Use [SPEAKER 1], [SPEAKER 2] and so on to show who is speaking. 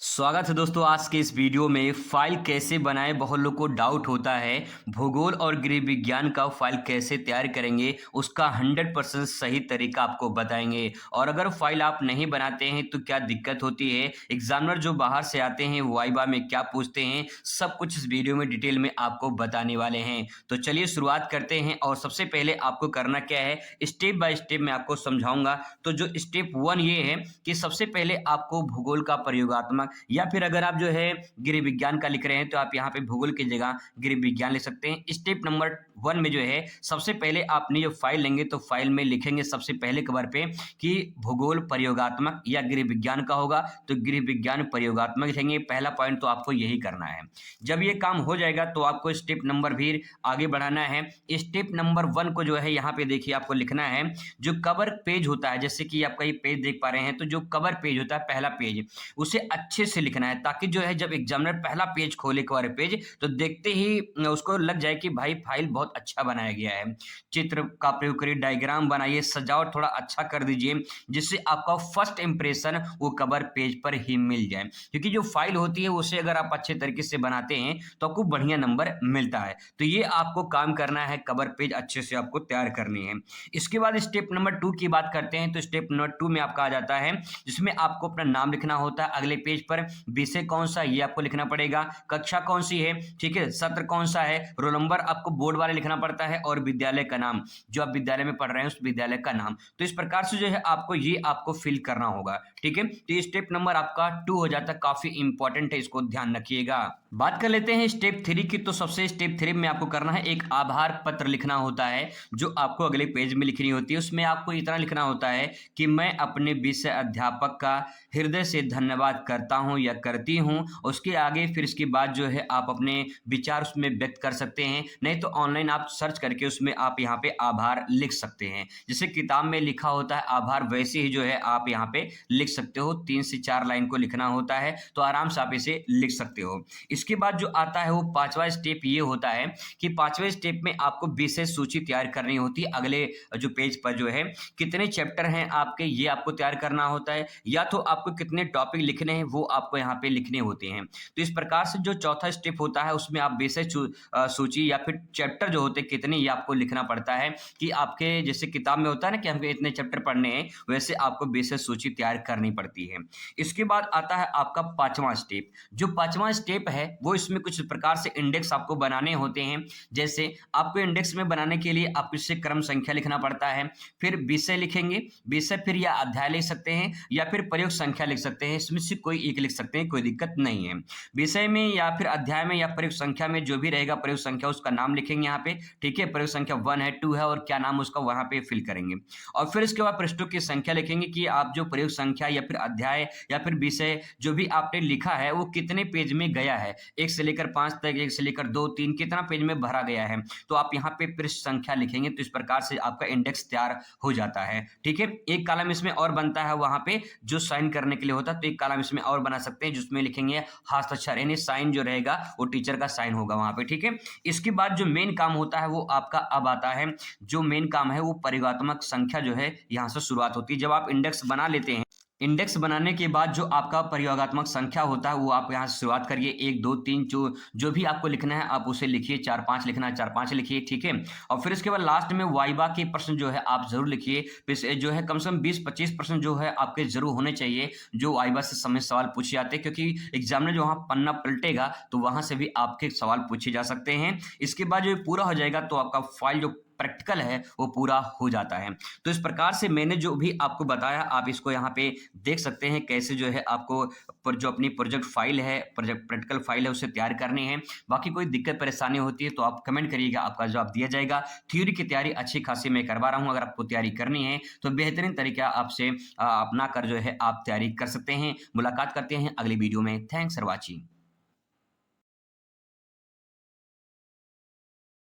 [SPEAKER 1] स्वागत है दोस्तों आज के इस वीडियो में फाइल कैसे बनाएं। बहुत लोग को डाउट होता है भूगोल और गृह विज्ञान का फाइल कैसे तैयार करेंगे, उसका 100% सही तरीका आपको बताएंगे। और अगर फाइल आप नहीं बनाते हैं तो क्या दिक्कत होती है, एग्जामिनर जो बाहर से आते हैं वाइवा में क्या पूछते हैं, सब कुछ इस वीडियो में डिटेल में आपको बताने वाले हैं। तो चलिए शुरुआत करते हैं। और सबसे पहले आपको करना क्या है, स्टेप बाय स्टेप मैं आपको समझाऊंगा। तो जो स्टेप 1 ये है कि सबसे पहले आपको भूगोल का प्रयोगात्मक या फिर अगर आप जो है गृह विज्ञान का लिख रहे हैं तो आप यहाँ पे भूगोल की जगह गृह विज्ञान लिख सकते हैं। स्टेप नंबर 1 में जो है सबसे पहले आपने जो फाइल लेंगे तो फाइल में लिखेंगे सबसे पहले कवर पे कि भूगोल प्रयोगात्मक या गृह विज्ञान का होगा, तो गृह विज्ञान प्रयोगात्मक लिखेंगे। पहला पॉइंट तो आपको यही करना है। जब ये काम हो जाएगा तो आपको स्टेप नंबर भी आगे बढ़ाना है। स्टेप नंबर 1 को जो है यहाँ पे देखिए आपको लिखना है जो कवर पेज होता है, जैसे कि आपका ये पेज देख पा रहे हैं, तो जो कवर पेज होता है पहला पेज उसे अच्छे से लिखना है, ताकि जो है जब एग्जामिनर पहला पेज खोले कवर पेज तो देखते ही उसको लग जाए कि भाई फाइल बहुत अच्छा बनाया गया है। चित्र का प्रयोग करिए, डायग्राम बनाइए, सजावट थोड़ा अच्छा कर दीजिए, जिससे आपका फर्स्ट इंप्रेशन वो कवर पेज पर ही मिल जाए। क्योंकि जो फाइल होती है उसे अगर आप अच्छे तरीके से बनाते हैं तो आपको बढ़िया नंबर मिलता है। तो ये आपको काम करना है, कवर पेज अच्छे से आपको तैयार करनी है। इसके बाद स्टेप नंबर 2 की बात करते हैं। तो स्टेप नंबर 2 में आपका आ जाता है जिसमें आपको अपना नाम लिखना होता है अगले पेज पर, विषय कौन सा ये आपको लिखना पड़ेगा, कक्षा कौन सी है, ठीक है, सत्र कौन सा है, रोल नंबर आपको बोर्ड वाले लिखना पड़ता है, और विद्यालय का नाम जो आप विद्यालय में पढ़ रहे हैं उस विद्यालय का नाम। तो इस प्रकार से जो है आपको फिल करना होगा, ठीक है। तो ये स्टेप नंबर आपका 2 हो जाता है, काफी इंपॉर्टेंट है, इसको ध्यान रखिएगा। बात कर लेते हैं स्टेप 3 की। तो सबसे स्टेप 3 में आपको करना है एक आभार पत्र लिखना होता है, जो आपको अगले पेज में लिखनी होती है। उसमें आपको इतना लिखना होता है कि मैं अपने विषय अध्यापक का हृदय से धन्यवाद करता हूं या करती हूं। उसके आगे फिर इसके बाद जो है आप अपने विचार उसमें व्यक्त कर सकते हैं, नहीं तो ऑनलाइन आप सर्च करके उसमें आप यहाँ पे आभार लिख सकते हैं। जैसे किताब में लिखा होता है आभार, वैसे ही जो है आप यहाँ पे लिख सकते हो। 3 से 4 लाइन को लिखना होता है, तो आराम से आप इसे लिख सकते हो। इसके बाद जो आता है वो 5वां स्टेप ये होता है कि 5वें स्टेप में आपको विषय सूची तैयार करनी होती है। अगले जो पेज पर जो है कितने चैप्टर हैं आपके, ये आपको तैयार करना होता है, या तो आपको कितने टॉपिक लिखने हैं वो आपको यहाँ पे लिखने होते हैं। तो इस प्रकार से जो चौथा स्टेप होता है उसमें आप विषय सूची या फिर चैप्टर जो होते हैं कितने, ये आपको लिखना पड़ता है कि आपके जैसे किताब में होता है ना कि हमको इतने चैप्टर पढ़ने हैं, वैसे आपको विषय सूची तैयार करनी पड़ती है। इसके बाद आता है आपका 5वां स्टेप। जो 5वां स्टेप है वो इसमें कुछ प्रकार से इंडेक्स आपको बनाने होते हैं। जैसे आपको इंडेक्स में बनाने के लिए आपको इससे क्रम संख्या लिखना पड़ता है, फिर विषय लिखेंगे, विषय फिर या अध्याय लिख सकते हैं या फिर प्रयोग संख्या लिख सकते हैं, इसमें से कोई एक लिख सकते हैं, कोई दिक्कत नहीं है। विषय में या फिर अध्याय में या प्रयोग संख्या में जो भी रहेगा प्रयोग संख्या उसका नाम लिखेंगे यहाँ पे, ठीक है। प्रयोग संख्या 1 है, 2 है, और क्या नाम उसका वहां पे फिल करेंगे। और फिर इसके बाद पृष्ठों की संख्या लिखेंगे कि आप जो प्रयोग संख्या या फिर अध्याय या फिर विषय जो भी आपने लिखा है वो कितने पेज में गया है, 1 से लेकर 5 तक, 1 से लेकर 2, 3, कितना पेज में भरा गया है, तो आप यहाँ पे पृष्ठ संख्या लिखेंगे। तो इस प्रकार से आपका इंडेक्स तैयार हो जाता है, ठीक है। एक कॉलम इसमें और बनता है वहां पे जो साइन करने के लिए होता है, तो एक कॉलम इसमें और बना सकते हैं जिसमें लिखेंगे हस्ताक्षर, यानी साइन जो रहेगा वो टीचर का साइन होगा वहां पे, ठीक है। इसके बाद जो मेन काम होता है वो आपका अब आता है। जो मेन काम है वो प्रयोगात्मक संख्या जो है यहाँ से शुरुआत होती है। जब आप इंडेक्स बना लेते हैं, इंडेक्स बनाने के बाद जो आपका प्रयोगात्मक संख्या होता है वो आप यहाँ से शुरुआत करिए, 1 2 3, जो भी आपको लिखना है आप उसे लिखिए, 4 5 लिखना है 4 5 लिखिए, ठीक है। और फिर इसके बाद लास्ट में वाइवा के प्रश्न जो है आप जरूर लिखिए। जो है कम से कम 20-25% जो है आपके जरूर होने चाहिए, जो वाइवा से समय सवाल पूछे जाते हैं, क्योंकि एग्जामिनर जो वहाँ पन्ना पलटेगा तो वहां से भी आपके सवाल पूछे जा सकते हैं। इसके बाद जो पूरा हो जाएगा तो आपका फाइल जो प्रैक्टिकल है वो पूरा हो जाता है। तो इस प्रकार से मैंने जो भी आपको बताया आप इसको यहाँ पे देख सकते हैं कैसे जो है आपको जो अपनी प्रोजेक्ट फाइल है, प्रोजेक्ट प्रैक्टिकल फाइल है उसे तैयार करनी है। बाकी कोई दिक्कत परेशानी होती है तो आप कमेंट करिएगा, आपका जवाब दिया जाएगा। थ्योरी की तैयारी अच्छी खासी मैं करवा रहा हूँ, अगर आपको तैयारी करनी है तो बेहतरीन तरीका आपसे अपना कर जो है आप तैयारी कर सकते हैं। मुलाकात करते हैं अगली वीडियो में। Thanks for watching.